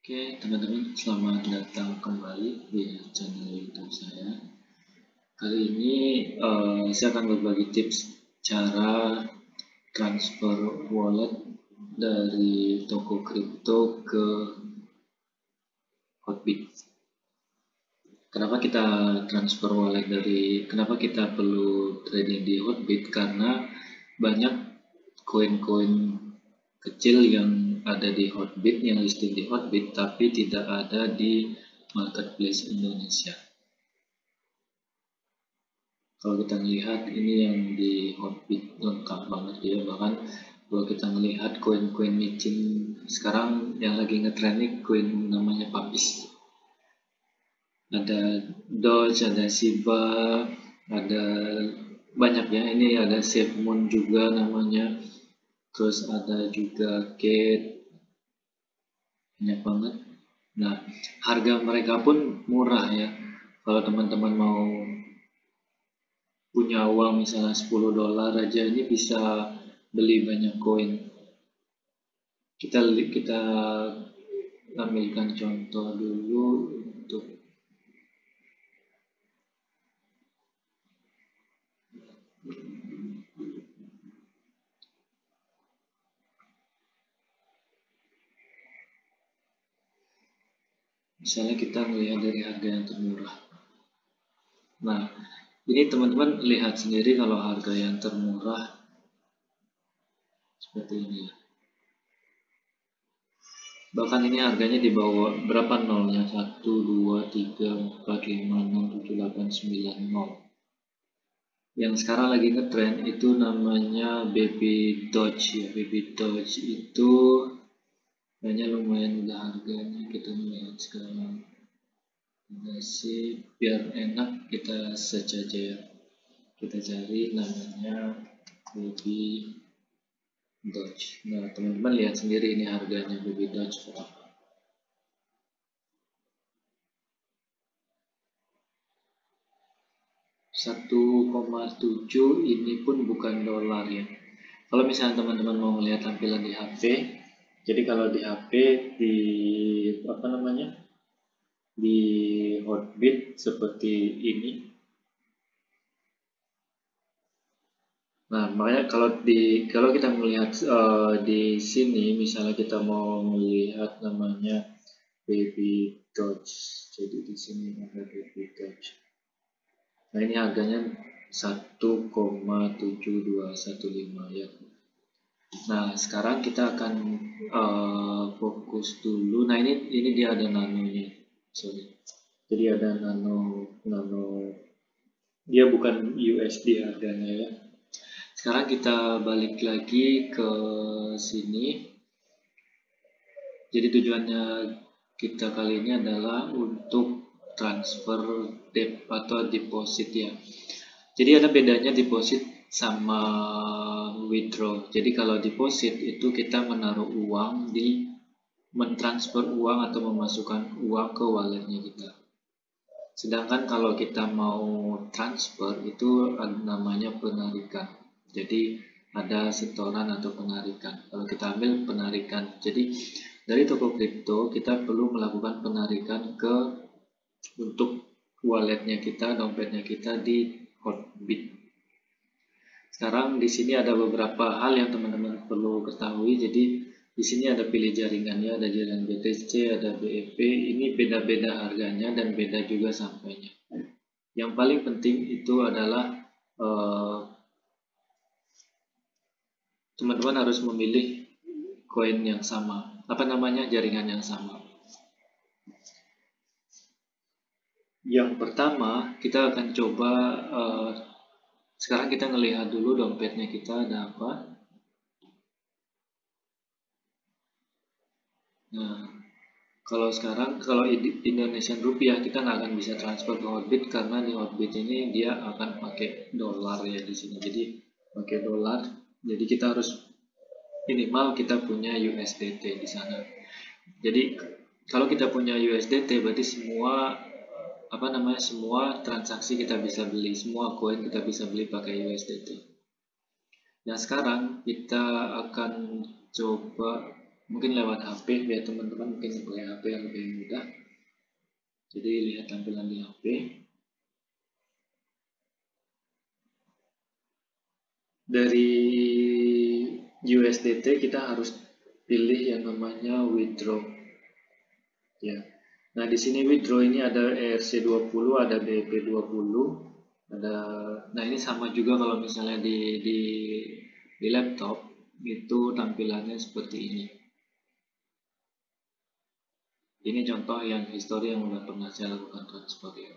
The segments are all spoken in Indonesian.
Oke, teman-teman, selamat datang kembali di channel YouTube saya. Kali ini saya akan berbagi tips cara transfer wallet dari toko kripto ke Hotbit. Kenapa kita transfer wallet kenapa kita perlu trading di Hotbit? Karena banyak koin-koin kecil yang ada di Hotbit, yang listing di Hotbit, tapi tidak ada di marketplace Indonesia. Kalau kita melihat ini yang di Hotbit lengkap banget ya, bahkan kalau kita melihat koin-koin micin sekarang yang lagi ngetrend nih, koin namanya Papis. Ada Doge, ada Shiba, ada banyak ya. Ini ada SafeMoon juga namanya. Terus ada juga Kate, banyak banget. Nah, harga mereka pun murah ya. Kalau teman-teman mau punya uang misalnya $10 aja, ini bisa beli banyak koin. Kita ambilkan contoh dulu untuk misalnya kita melihat dari harga yang termurah. Nah, ini teman-teman lihat sendiri kalau harga yang termurah seperti ini. Bahkan ini harganya di bawah berapa nolnya? 1, 2, 3, 4, 5, 6, 7, 8, 9, 0. Yang sekarang lagi ngetrend itu namanya Baby Doge ya. Baby Doge itu banyak lumayan udah harganya. Kita melihat sekarang. Nah, sih biar enak kita search aja ya. Kita cari namanya Baby Doge. Nah, teman-teman lihat sendiri ini harganya Baby Doge berapa. 1,7 ini pun bukan dolar ya. Kalau misalnya teman-teman mau melihat tampilan di HP, jadi kalau di HP di di Hotbit seperti ini. Nah, makanya kalau kita melihat di sini, misalnya kita mau melihat namanya Baby Doge, jadi di sini ada Baby Doge. Nah, ini harganya 1,7215 ya. Nah, sekarang kita akan fokus dulu. Nah, ini dia ada nanonya. Sorry. Jadi ada nano dia bukan USD harganya ya. Sekarang kita balik lagi ke sini. Jadi tujuannya kita kali ini adalah untuk transfer atau deposit ya. Jadi ada bedanya deposit sama withdraw. Jadi kalau deposit itu kita menaruh uang mentransfer uang atau memasukkan uang ke walletnya kita. Sedangkan kalau kita mau transfer itu namanya penarikan. Jadi ada setoran atau penarikan. Kalau kita ambil penarikan, jadi dari toko kripto kita perlu melakukan penarikan untuk walletnya kita, dompetnya kita di Hotbit. Sekarang di sini ada beberapa hal yang teman-teman perlu ketahui. Jadi di sini ada pilih jaringannya, ada jaringan BTC, ada BEP. Ini beda-beda harganya dan beda juga sampainya. Yang paling penting itu adalah teman-teman harus memilih koin yang sama, jaringan yang sama. Yang pertama kita akan coba sekarang kita ngelihat dulu dompetnya kita ada apa. Nah, kalau Indonesian rupiah kita nggak akan bisa transfer ke Hotbit karena di Hotbit ini dia akan pakai dolar ya di sini. Jadi pakai dolar, jadi kita harus minimal kita punya USDT di sana. Jadi kalau kita punya USDT berarti semua transaksi kita bisa beli, semua koin kita bisa beli pakai USDT. Nah, sekarang kita akan coba mungkin lewat HP, biar teman-teman mungkin pakai HP yang lebih mudah. Jadi lihat tampilan di HP. Dari USDT kita harus pilih yang namanya withdraw. Ya. Nah, di sini withdraw ini ada ERC20, ada BEP20, ada. Nah, ini sama juga kalau misalnya di laptop itu tampilannya seperti ini. Ini contoh yang history yang udah pernah saya lakukan transfer ya.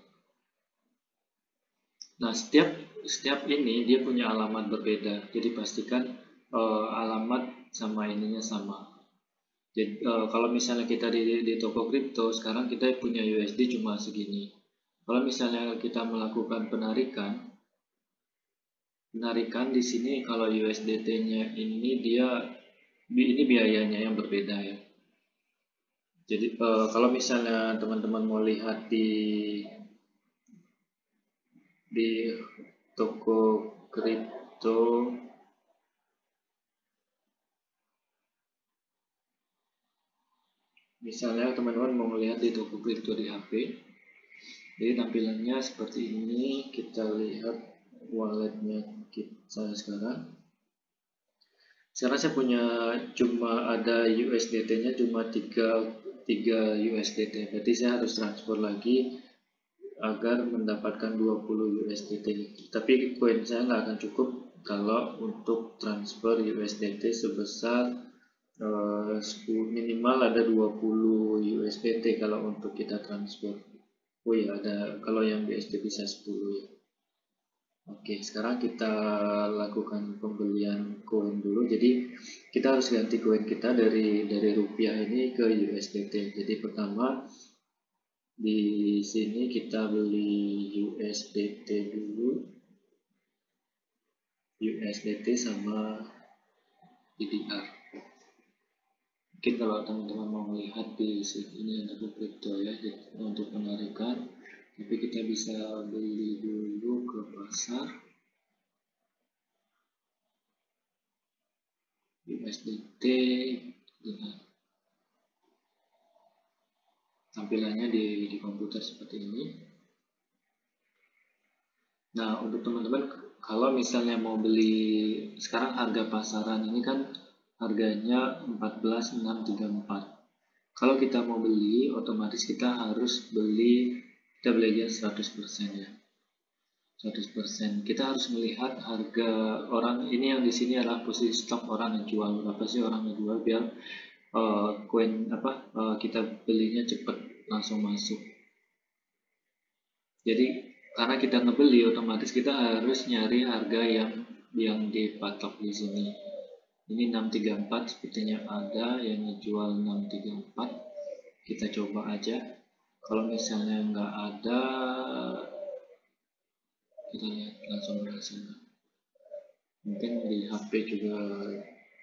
Nah, setiap ini dia punya alamat berbeda. Jadi pastikan alamat sama ininya sama. Jadi kalau misalnya kita di toko kripto sekarang kita punya USD cuma segini. Kalau misalnya kita melakukan penarikan di sini kalau USDT-nya ini ini biayanya yang berbeda ya. Jadi kalau misalnya teman-teman mau lihat di toko kripto, misalnya teman-teman mau melihat di toko kripto di HP, jadi tampilannya seperti ini. Kita lihat walletnya kita sekarang. Sekarang saya punya cuma ada USDT-nya cuma 3 USDT. Berarti saya harus transfer lagi agar mendapatkan 20 USDT. Tapi koin saya nggak akan cukup kalau untuk transfer USDT sebesar minimal ada 20 USDT kalau untuk kita transfer. Oh ya, ada kalau yang BSD bisa 10 ya. Oke, sekarang kita lakukan pembelian koin dulu. Jadi kita harus ganti koin kita dari rupiah ini ke USDT. Jadi pertama di sini kita beli USDT dulu. USDT sama DDR. Mungkin kalau teman-teman mau melihat di sini ada kripto ya untuk penarikan. Tapi kita bisa beli dulu ke pasar USDT dengan tampilannya di komputer seperti ini. Nah, untuk teman-teman kalau misalnya mau beli sekarang harga pasaran ini kan harganya 14.634. Kalau kita mau beli otomatis kita harus kita beli 100% ya. 100%. Kita harus melihat harga orang ini yang di sini adalah posisi stok orang yang jual. Berapa sih orang yang jual biar koin kita belinya cepat langsung masuk. Jadi karena kita ngebeli otomatis kita harus nyari harga yang dipatok di sini. Ini 634 sepertinya ada yang jual 634. Kita coba aja. Kalau misalnya nggak ada, kita lihat langsung berhasil. Mungkin di HP juga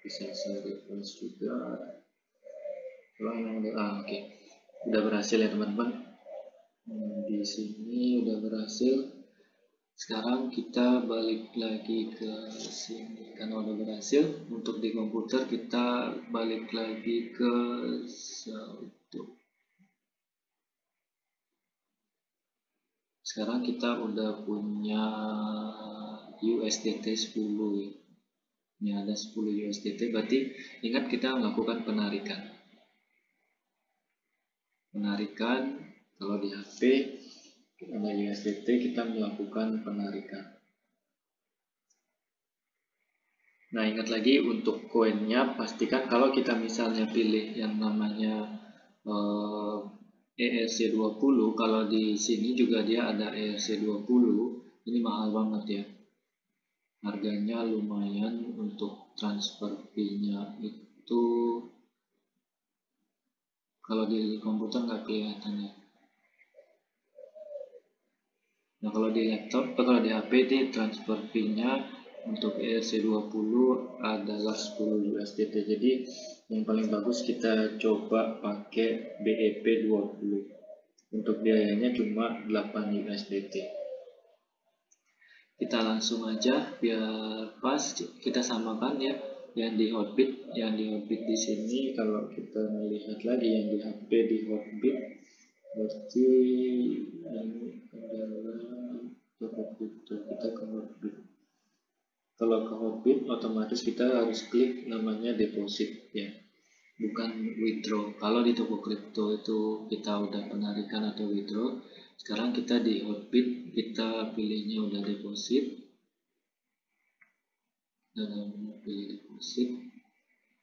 bisa saya refresh juga. Kalau memang oke. Udah berhasil ya teman-teman. Di sini udah berhasil. Sekarang kita balik lagi ke sini karena udah berhasil. Untuk di komputer kita balik lagi ke satu. Sekarang kita udah punya USDT 10 ya. Ini ada 10 USDT, berarti ingat kita melakukan penarikan. Kalau di HP ada USDT kita melakukan penarikan. Nah, ingat lagi untuk koinnya pastikan kalau kita misalnya pilih yang namanya ERC20, kalau di sini juga dia ada ERC20, ini mahal banget ya. Harganya lumayan untuk transfer fee-nya itu kalau di komputer nggak kelihatan ya. Nah, kalau di laptop, kalau di HP di transfer fee-nya untuk ERC20 adalah 10 USDT. Jadi yang paling bagus kita coba pakai BEP20. Untuk biayanya cuma 8 USDT. Kita langsung aja biar pas kita samakan ya. yang di Hotbit di sini kalau kita melihat lagi yang di HP di Hotbit, berarti ini adalah toko kripto. Kita ke Hotbit. Kalau ke Hotbit otomatis kita harus klik namanya deposit ya, bukan withdraw. Kalau di toko kripto itu kita udah penarikan atau withdraw. Sekarang kita di Hotbit, kita pilihnya udah deposit. Dan pilih deposit.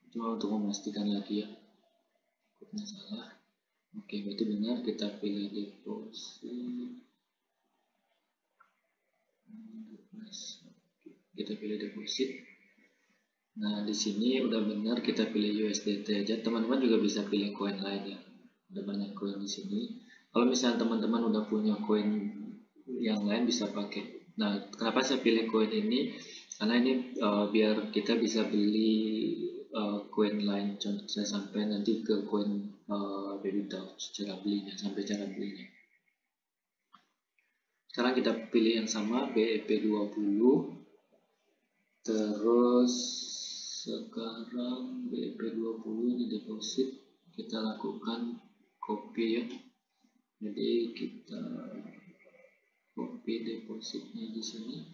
Cuma untuk memastikan lagi ya, kodenya salah. Oke, berarti benar. Kita pilih deposit. Kita pilih deposit. Nah, di sini udah benar, kita pilih USDT aja. Teman-teman juga bisa pilih koin lain ya. Ada banyak koin di sini. Kalau misalnya teman-teman udah punya koin yang lain bisa pakai. Nah, kenapa saya pilih koin ini? Karena ini biar kita bisa beli koin lain. Contoh saya sampai nanti ke koin Baby Doge, cara belinya, sampai cara belinya. Sekarang kita pilih yang sama, BEP20. Terus sekarang BEP20 ini deposit, kita lakukan copy ya. Jadi kita copy depositnya di sini,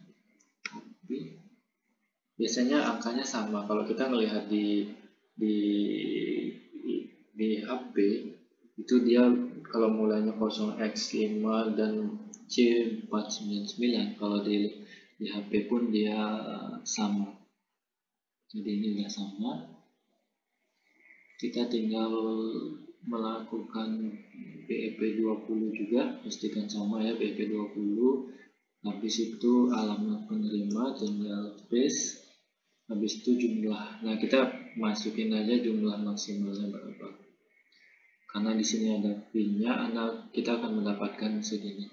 copy. Biasanya angkanya sama. Kalau kita melihat di HP itu dia kalau mulainya 0x5 dan C499, kalau di HP pun dia sama. Jadi ini udah sama. Kita tinggal melakukan BEP20 juga, pastikan sama ya BEP20. Habis itu alamat penerima tinggal paste. Habis itu jumlah. Nah, kita masukin aja jumlah maksimalnya berapa. Karena di sini ada pin-nya, kita akan mendapatkan segini.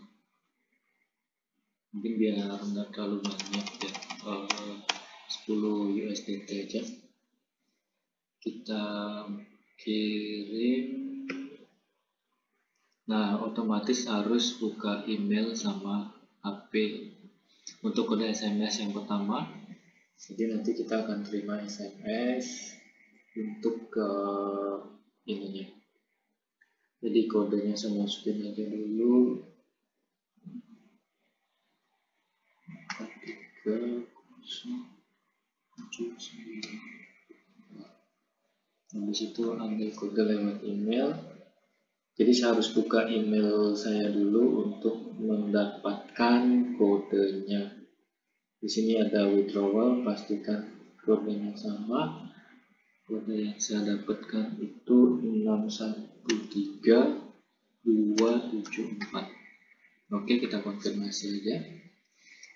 Mungkin biar nggak terlalu banyak ya, 10 USDT aja. Kita kirim. Nah, otomatis harus buka email sama HP untuk kode SMS yang pertama. Jadi nanti kita akan terima SMS untuk ke ininya. Jadi kodenya saya masukin aja dulu. 4309. Habis itu ambil kode lewat email. Jadi saya harus buka email saya dulu untuk mendapatkan kodenya. Di sini ada withdrawal, pastikan kodenya sama. Kode yang saya dapatkan itu 613274. Oke, kita konfirmasi aja.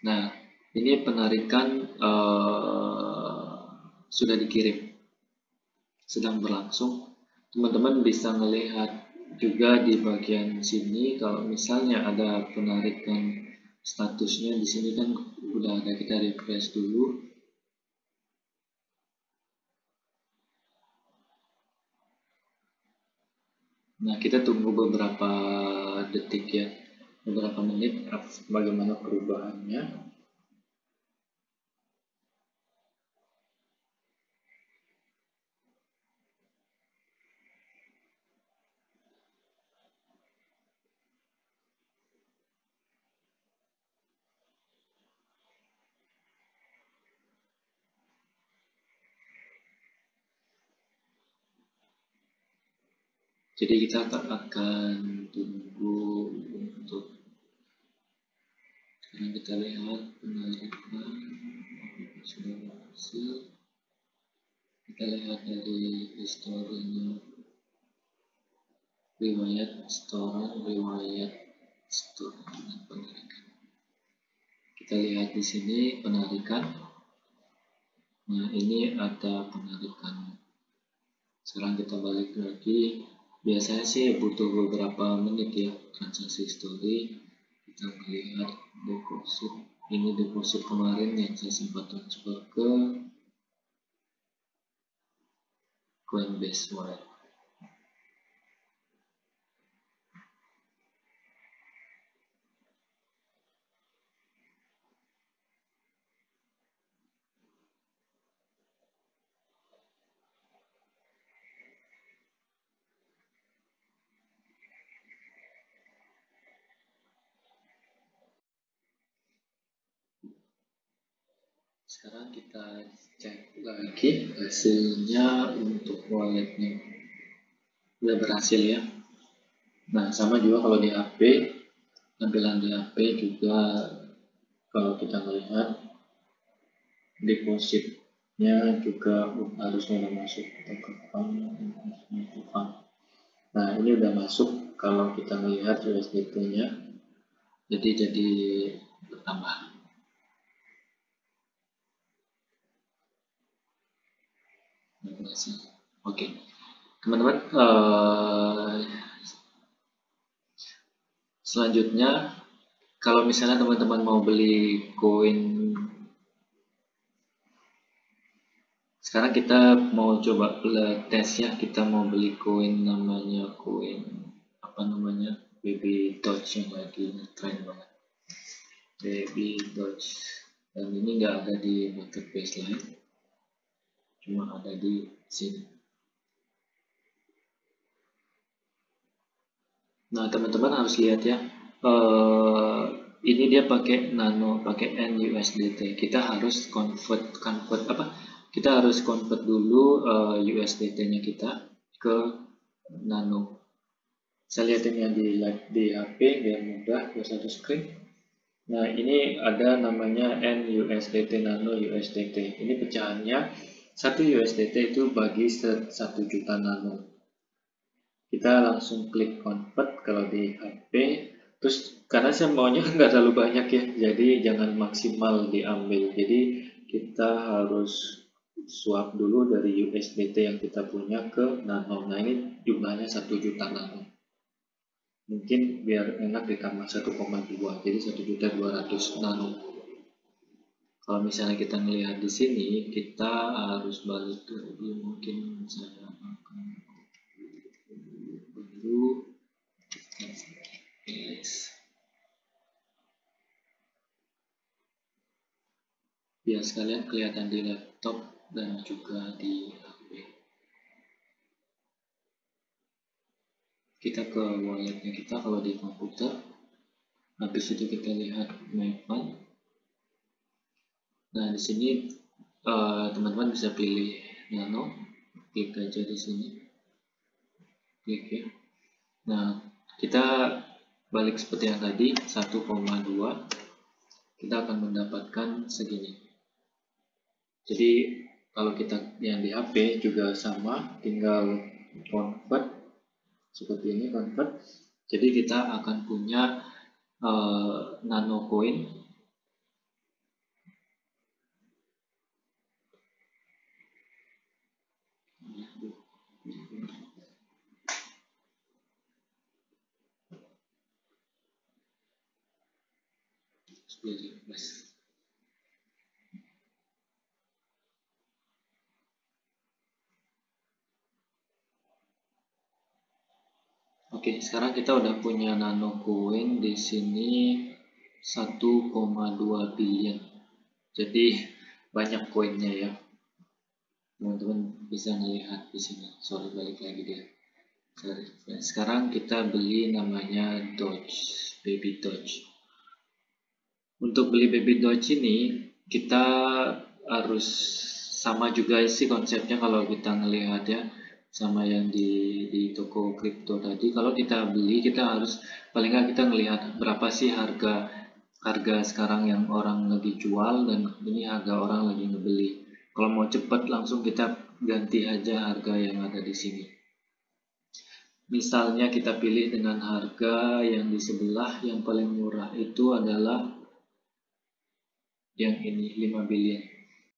Nah, ini penarikan sudah dikirim, sedang berlangsung. Teman-teman bisa melihat juga di bagian sini kalau misalnya ada penarikan statusnya. Di sini kan udah ada, kita refresh dulu. Nah, kita tunggu beberapa detik ya, beberapa menit, bagaimana perubahannya. Jadi kita akan tunggu untuk, sekarang kita lihat penarikan sudah berhasil. Kita lihat dari historinya, riwayat setoran, riwayat setoran dan penarikan. Kita lihat di sini penarikan. Nah, ini ada penarikan. Sekarang kita balik lagi. Biasanya sih butuh beberapa menit ya transaksi history. Kita melihat deposit. Ini deposit kemarin yang saya sempat transfer ke Coinbase Wallet. Sekarang kita cek lagi hasilnya untuk walletnya. Udah berhasil ya. Nah, sama juga kalau di HP, tampilan di HP juga kalau kita melihat depositnya juga harusnya udah masuk. Kita ke fund. Nah, ini udah masuk kalau kita melihat USDT-nya. Jadi bertambah. Oke, teman-teman, selanjutnya kalau misalnya teman-teman mau beli koin, sekarang kita mau coba tes ya, kita mau beli koin namanya Baby Doge yang lagi tren banget, Baby Doge, dan ini nggak ada di marketplace lain, cuma ada di sini. Nah, teman-teman harus lihat ya, ini dia pakai nano, pakai NUSDT. Kita harus convert kita harus convert dulu USDT-nya kita ke nano. Saya lihatin yang di HP biar mudah, biar satu screen. Nah, ini ada namanya NUSDT, nano USDT. Ini pecahannya 1 USDT itu bagi 1 juta nano. Kita langsung klik convert kalau di HP. Terus karena saya maunya nggak terlalu banyak ya, jadi jangan maksimal diambil. Jadi kita harus swap dulu dari USDT yang kita punya ke nano. Nah, ini jumlahnya 1 juta nano. Mungkin biar enak ditambah 1,2, jadi 1.200.000 nano. Kalau misalnya kita melihat di sini, kita harus balik dulu. Mungkin saya akan dulu. Yes. Biar sekalian kelihatan di laptop dan juga di HP. Kita ke walletnya kita kalau di komputer. Habis itu kita lihat My Fund. Nah, di sini teman-teman bisa pilih nano. Klik aja di sini. Klik ya. Nah, kita balik seperti yang tadi 1,2. Kita akan mendapatkan segini. Jadi kalau kita yang di HP juga sama, tinggal convert seperti ini, convert. Jadi kita akan punya nano coin Oke, sekarang kita udah punya nano coin di sini 1,2 billion. Jadi banyak koinnya ya. Teman-teman bisa melihat di sini. Sorry, balik lagi dia. Sekarang kita beli namanya Doge, Baby Doge. Untuk beli Baby Doge ini kita harus sama juga sih konsepnya kalau kita ngelihat ya, sama yang di toko kripto tadi. Kalau kita beli, kita harus paling nggak kita ngelihat berapa sih harga sekarang yang orang lagi jual dan ini harga orang lagi ngebeli. Kalau mau cepat langsung kita ganti aja harga yang ada di sini. Misalnya kita pilih dengan harga yang di sebelah, yang paling murah itu adalah yang ini 5 billion.